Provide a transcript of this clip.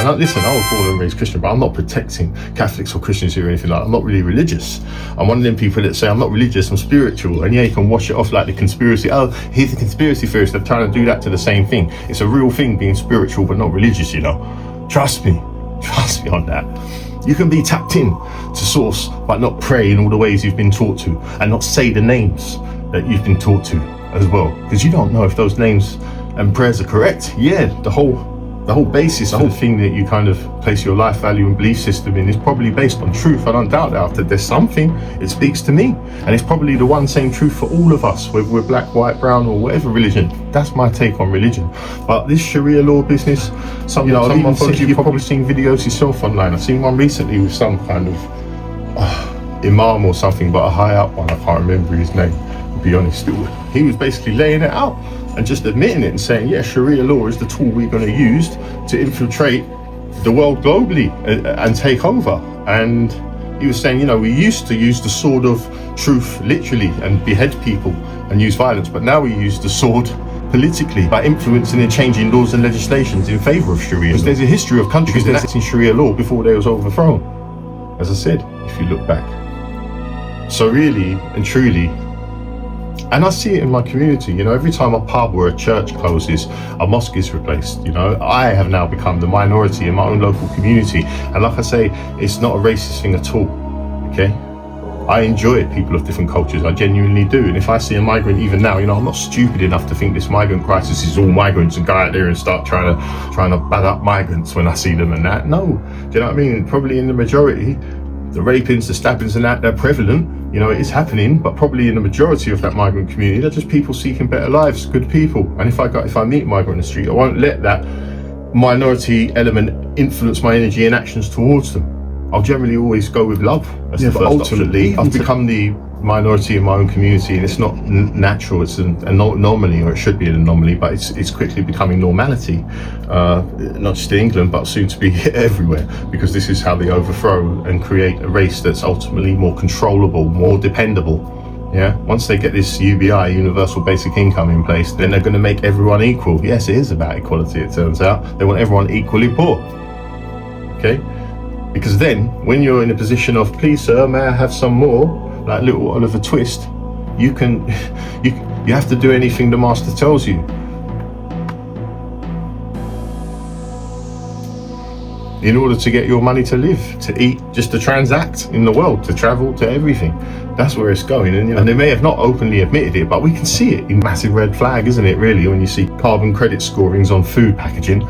And listen, I was born and raised Christian, but I'm not protecting Catholics or Christians here or anything like that. I'm not really religious. I'm one of them people that say I'm not religious, I'm spiritual. And yeah, you can wash it off like the conspiracy. Oh, here's the conspiracy theorist. They're trying to do that to the same thing. It's a real thing being spiritual but not religious, you know. Trust me on that. You can be tapped in to source, but not pray in all the ways you've been taught to, and not say the names that you've been taught to as well, because you don't know if those names and prayers are correct. Yeah, the whole basis, the whole thing that you kind of place your life value and belief system in is probably based on truth. I don't doubt that there's something, it speaks to me, and it's probably the one same truth for all of us, whether we're black, white, brown, or whatever religion. That's my take on religion. But this Sharia law business, you've probably seen videos yourself online. I've seen one recently with some kind of imam or something, but a high up one, I can't remember his name, to be honest. He was basically laying it out and just admitting it and saying, yeah, Sharia law is the tool we're going to use to infiltrate the world globally and take over. And he was saying, we used to use the sword of truth literally and behead people and use violence, but now we use the sword politically by influencing and changing laws and legislations in favor of Sharia. Because there's a history of countries enacting Sharia law before they was overthrown, as I said, if you look back. So really and truly, and I see it in my community, every time a pub or a church closes, a mosque is replaced. I have now become the minority in my own local community. And like I say, it's not a racist thing at all, okay? I enjoy it, people of different cultures, I genuinely do. And if I see a migrant even now, I'm not stupid enough to think this migrant crisis is all migrants and go out there and start trying to bad up migrants when I see them and that. No, do you know what I mean? Probably in the majority, the rapings, the stabbings and that, they're prevalent. It is happening, but probably in the majority of that migrant community, they're just people seeking better lives, good people. And if I meet a migrant in the street, I won't let that minority element influence my energy and actions towards them. I'll generally always go with love. But ultimately, I've become the minority in my own community, and it's not natural, it's an anomaly, or it should be an anomaly, but it's quickly becoming normality, not just in England, but soon to be everywhere, because this is how they overthrow and create a race that's ultimately more controllable, more dependable. Yeah, once they get this UBI, universal basic income, in place, then they're going to make everyone equal. Yes, it is about equality, it turns out. They want everyone equally poor. Okay? Because then, when you're in a position of, please sir, may I have some more, like little Oliver Twist, you have to do anything the master tells you. In order to get your money to live, to eat, just to transact in the world, to travel, to everything. That's where it's going. And they may have not openly admitted it, but we can see it in massive red flag, isn't it, really, when you see carbon credit scorings on food packaging.